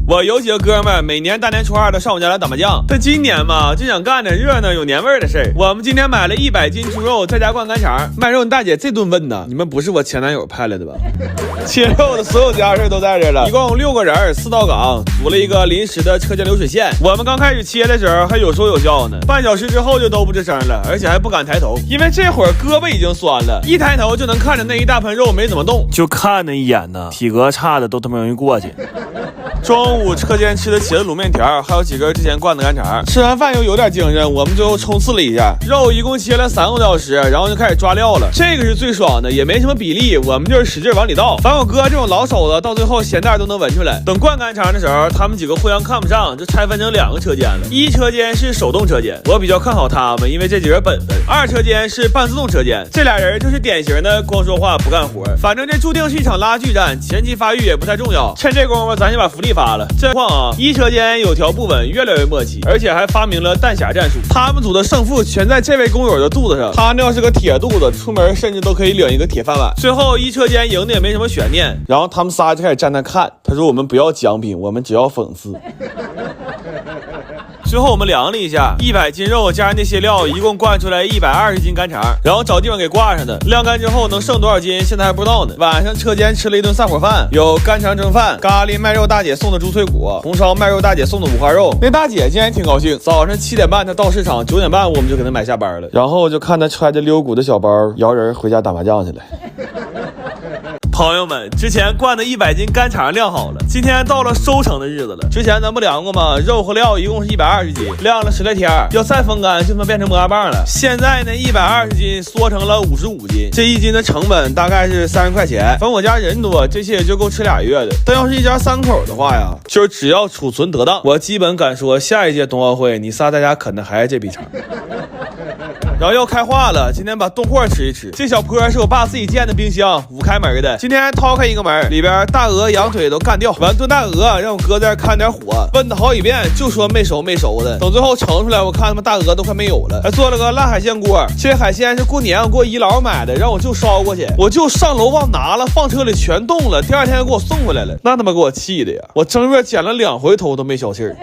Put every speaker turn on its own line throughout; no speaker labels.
我有几个哥们儿每年大年初二都上我家来打麻将，但今年嘛就想干点热闹有年味儿的事儿。我们今天买了100斤猪肉，在家灌干肠。卖肉的大姐这顿问呢，你们不是我前男友派来的吧？切肉的所有家事都在这了，一共6个人，4道岗，组了一个临时的车间流水线。我们刚开始切的时候还有说有笑呢，半小时之后就都不吱声了，而且还不敢抬头，因为这会儿胳膊已经酸了，一抬头就能看着那一大盆肉没怎么动，就看那一眼呢，体格差的都他妈容易过去。中午车间吃的茄子卤面条，还有几根之前灌的干肠。吃完饭又有点精神，我们最后冲刺了一下，肉一共切了3个多小时，然后就开始抓料了。这个是最爽的，也没什么比例，我们就是使劲往里倒。反正我哥这种老手子，到最后咸淡都能闻出来。等灌干肠的时候，他们几个互相看不上，就拆分成2个车间了。一车间是手动车间，我比较看好他们，因为这几人本分。2车间是半自动车间，这俩人就是典型的光说话不干活。反正这注定是一场拉锯战，前期发育也不太重要。趁这功夫，咱就把福利发了。这况啊，1车间有条不紊，越来越默契，而且还发明了弹匣战术。他们组的胜负全在这位工友的肚子上，他那要是个铁肚子，出门甚至都可以领一个铁饭碗。最后1车间赢的也没什么悬念，然后他们仨就开始站那看。他说：“我们不要奖品，我们只要讽刺。”最后我们量了一下，100斤肉加上那些料，一共灌出来120斤干肠，然后找地方给挂上的。晾干之后能剩多少斤，现在还不知道呢。晚上车间吃了一顿散伙饭，有干肠蒸饭、咖喱卖肉大姐送的猪脆骨、红烧卖肉大姐送的五花肉。那大姐今天挺高兴，早上7点半她到市场，9点半我们就给她买下班了。然后就看她揣着溜骨的小包，摇人回家打麻将去了。朋友们，之前灌的100斤干肠晾好了，今天到了收成的日子了。之前咱不量过吗？肉和料一共是120斤，晾了10来天，要再风干就能变成摩拉棒了。现在呢，120斤缩成了55斤，这1斤的成本大概是30块钱。反正我家人多，这些也就够吃俩月的。但要是一家3口的话呀，就是只要储存得当，我基本敢说下一届冬奥会你仨在家啃的还是这笔肠。然后要开化了，今天把冻货吃一吃。这小坡是我爸自己建的冰箱，5开门的。今天掏开一个门，里边大鹅、羊腿都干掉，完炖大鹅，让我哥在这看点火，问他好几遍，就说没熟没熟的。等最后盛出来，我看他们大鹅都快没有了。还做了个辣海鲜锅，这海鲜是过年我给我姨姥买的，让我就捎过去，我就上楼忘拿了，放车里全冻了。第2天给我送回来了，那他妈给我气的呀！我正月剪了2回头都没消气儿。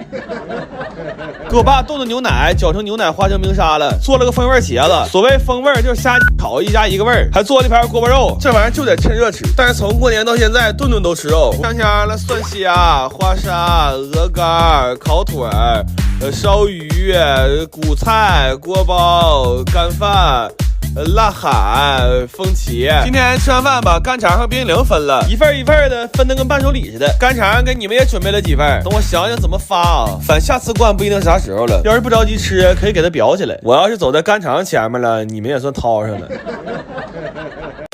给我爸冻的牛奶搅成牛奶花生冰沙了，做了个风味茄子。所谓风味就是虾炒一加一个味儿，还做了一盘锅巴肉。这玩意儿就得趁热吃，但是从过年到现在顿顿都吃肉，香香了蒜虾、花沙、鹅肝、烤腿、烧鱼、骨菜、锅包、干饭。辣海、风旗。今天吃完饭把干肠和冰淇淋分了，一份一份的，分得跟伴手礼似的。干肠给你们也准备了几份，等我想想怎么发啊。反正下次灌不一定啥时候了，要是不着急吃，可以给它裱起来。我要是走在干肠前面了，你们也算掏上了。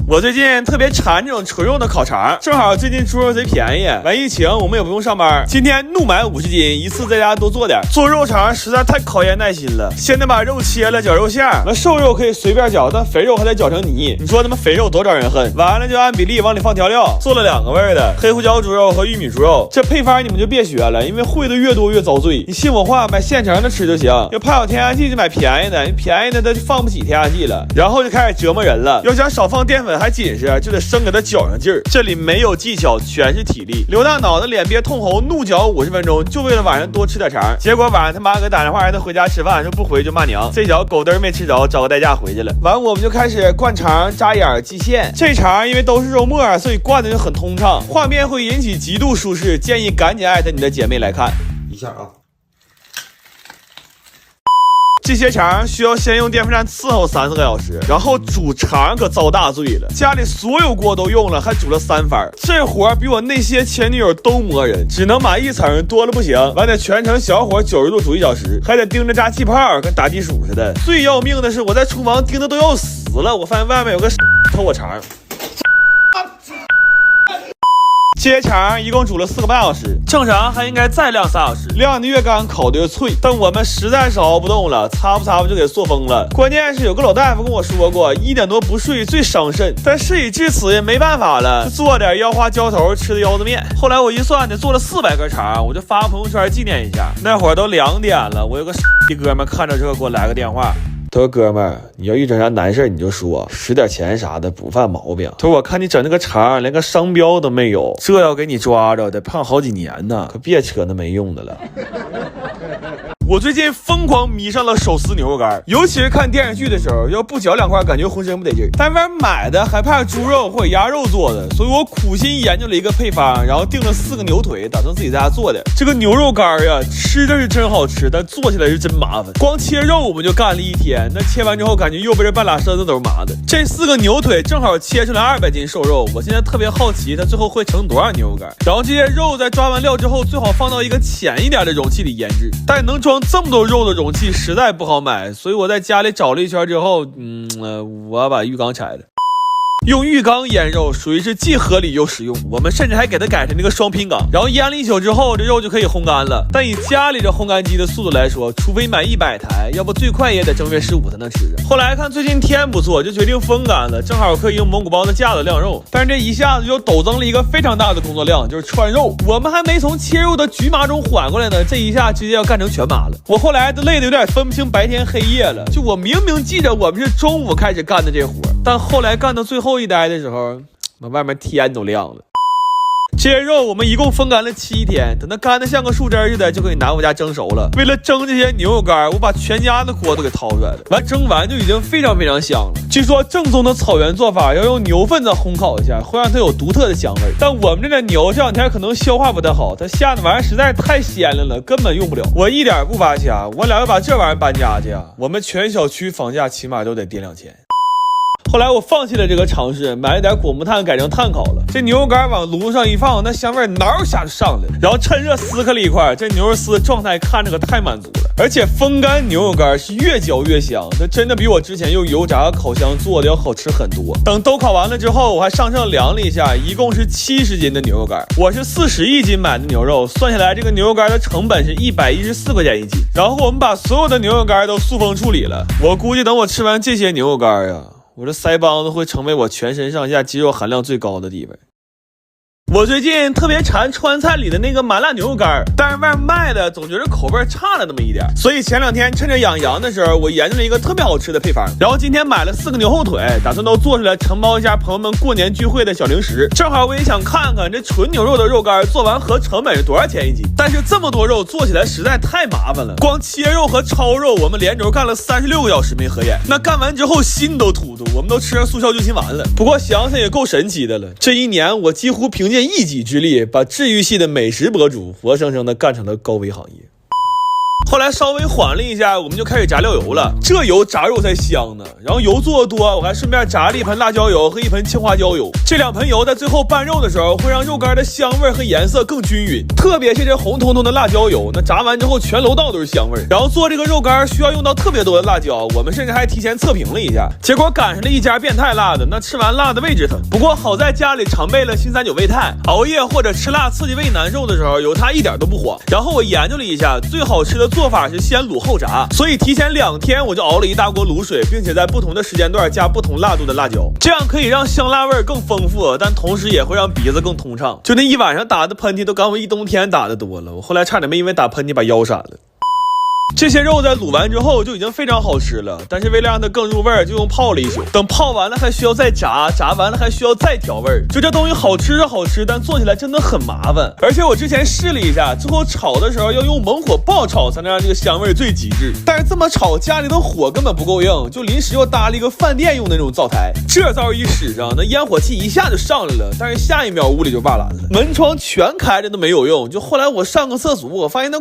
我最近特别馋这种纯肉的烤肠，正好最近猪肉贼便宜，完疫情我们也不用上班，今天怒买50斤，一次在家多做点。做肉肠实在太考验耐心了，先得把肉切了，绞肉馅，那瘦肉可以随便绞，但肥肉还得绞成泥。你说他妈肥肉多招人恨。完了就按比例往里放调料，做了2个味的，黑胡椒猪肉和玉米猪肉。这配方你们就别学了，因为会的越多越遭罪。你信我话，买现成的吃就行。要怕有添加剂就买便宜的，你便宜的它就放不起添加剂了。然后就开始折磨人了，要想少放淀粉还紧实，就得生给它搅上劲儿。这里没有技巧，全是体力。刘大脑的脸憋通红，怒搅50分钟，就为了晚上多吃点肠。结果晚上他妈给打电话让他回家吃饭，说不回就骂娘。这小狗嘚没吃着，找个代驾回去了。完我们就开始灌肠、扎眼、系线。这肠因为都是肉末，所以灌的就很通畅，画面会引起极度舒适，建议赶紧艾特你的姐妹来看
一下啊。
这些肠需要先用电风扇伺候3-4个小时，然后煮肠可遭大罪了，家里所有锅都用了，还煮了3番，这活比我那些前女友都磨人，只能码1层，多了不行，完得全程小火90度煮1小时，还得盯着炸气泡，跟打地鼠似的。最要命的是我在厨房盯的都要死了，我发现外面有个偷我肠。这些肠一共煮了4个半小时，正常还应该再晾3小时，晾的越干烤的越脆。但我们实在是熬不动了，擦不就给塑封了。关键是有个老大夫跟我说过，1点多不睡最伤肾，但事已至此也没办法了，就做点腰花浇头吃的腰子面。后来我一算得做了400根肠，我就发朋友圈纪念一下。那会儿都2点了，我有个哥们看着这个给我来个电话。他说哥们儿，你要遇着啥难事你就说，使点钱啥的不犯毛病。他说我看你整那个肠连个商标都没有，这要给你抓着得胖好几年呢，可别扯那没用的了。我最近疯狂迷上了手撕牛肉干，尤其是看电视剧的时候，要不嚼2块感觉浑身不得劲儿。但外面买的还怕猪肉或者鸭肉做的，所以我苦心研究了一个配方，然后订了4个牛腿，打算自己在家做的。这个牛肉干呀，吃着是真好吃，但做起来是真麻烦。光切肉我们就干了1天，那切完之后感觉右边半拉身子都是麻的。这4个牛腿正好切出来200斤瘦肉，我现在特别好奇它最后会成多少牛肉干。然后这些肉在抓完料之后，最好放到一个浅一点的容器里腌制，但能装这么多肉的容器实在不好买，所以我在家里找了一圈之后，我把浴缸拆了。用浴缸腌肉属于是既合理又实用，我们甚至还给它改成那个双拼缸，然后腌了1宿之后，这肉就可以烘干了。但以家里这烘干机的速度来说，除非买100台，要不最快也得正月15才能吃着。后来看最近天不错，就决定风干了，正好可以用蒙古包的架子晾肉。但是这一下子就陡增了一个非常大的工作量，就是串肉。我们还没从切肉的局麻中缓过来呢，这一下直接要干成全麻了。我后来都累得有点分不清白天黑夜了，就我明明记着我们是中午开始干的这活，但后来干到最后一待的时候，外面天都亮了。这些肉我们一共风干了7天，等它干得像个树枝似的，就可以拿回家蒸熟了。为了蒸这些牛肉干，我把全家的锅都给掏出来了。完蒸完就已经非常非常香了。据说正宗的草原做法要用牛粪子烘烤一下，会让它有独特的香味。但我们这个牛这2天可能消化不太好，它下的玩意儿实在太鲜亮了，根本用不了。我一点不扒瞎，我俩要把这玩意儿搬家去啊，我们全小区房价起码都得跌2000。后来我放弃了这个尝试，买了点果木炭改成炭烤了。这牛肉干往炉子上一放，那香味挠一下就上来了。然后趁热撕开了一块，这牛肉丝状态看着可太满足了。而且风干牛肉干是越嚼越香，它真的比我之前用油炸烤箱做的要好吃很多。等都烤完了之后，我还上秤量了一下，一共是70斤的牛肉干。我是41斤买的牛肉，算下来这个牛肉干的成本是114块钱1斤。然后我们把所有的牛肉干都塑封处理了。我估计等我吃完这些牛肉干呀，我这腮帮子会成为我全身上下肌肉含量最高的地方。我最近特别馋川菜里的那个麻辣牛肉干，但是外面卖的总觉得口味差了那么一点，所以前2天趁着养羊的时候，我研究了一个特别好吃的配方，然后今天买了4个牛后腿，打算都做出来承包一下朋友们过年聚会的小零食。正好我也想看看这纯牛肉的肉干做完合成本是多少钱1斤，但是这么多肉做起来实在太麻烦了，光切肉和焯肉我们连轴干了36个小时没合眼，那干完之后心都突突，我们都吃上速效救心丸了。不过想想也够神奇的了，这1年我几乎凭借一己之力把治愈系的美食博主活生生的干成了高危行业。后来稍微缓了一下，我们就开始炸料油了，这油炸肉才香呢。然后油做的多，我还顺便炸了1盆辣椒油和1盆青花椒油。这2盆油在最后拌肉的时候，会让肉干的香味和颜色更均匀，特别是这红彤彤的辣椒油，那炸完之后全楼道都是香味。然后做这个肉干需要用到特别多的辣椒，我们甚至还提前测评了一下，结果赶上了一家变态辣的，那吃完辣的胃直疼。不过好在家里常备了新39胃泰，熬夜或者吃辣刺激胃难受的时候，有它一点都不慌。然后我研究了一下，最好吃的做法是先卤后炸，所以提前2天我就熬了一大锅卤水，并且在不同的时间段加不同辣度的辣椒，这样可以让香辣味更丰富，但同时也会让鼻子更通畅。就那一晚上打的喷嚏都赶我一冬天打的多了，我后来差点没因为打喷嚏把腰闪了。这些肉在卤完之后就已经非常好吃了，但是为了让它更入味，就用泡了1宿。等泡完了还需要再炸，炸完了还需要再调味。就这东西好吃是好吃，但做起来真的很麻烦。而且我之前试了一下，最后炒的时候要用猛火爆炒才能让这个香味最极致。但是这么炒家里的火根本不够硬，就临时又搭了一个饭店用的那种灶台。这灶一使上，那烟火气一下就上来了，但是下一秒屋里就瓦蓝了，门窗全开着都没有用。就后来我上个厕所，我发现那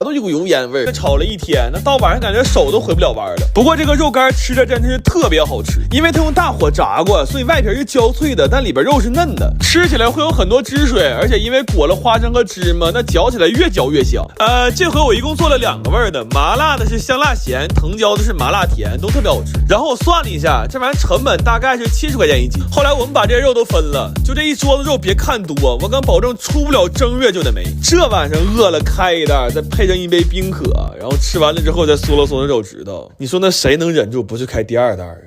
都有股油烟味，炒了1天，那到晚上感觉手都回不了弯了。不过这个肉干吃着真的是特别好吃，因为它用大火炸过，所以外皮是焦脆的，但里边肉是嫩的，吃起来会有很多汁水，而且因为裹了花生和芝麻，那嚼起来越嚼越香。这回我一共做了2个味的，麻辣的是香辣咸，藤椒的是麻辣甜，都特别好吃。然后我算了一下，这玩意儿成本大概是70块钱1斤。后来我们把这些肉都分了，就这一桌子肉别看多，我敢保证出不了正月就得没。这晚上饿了开一袋，再配上一杯冰可，然后吃完了之后再嗦了嗦手指头，你说那谁能忍住不去开第2袋啊？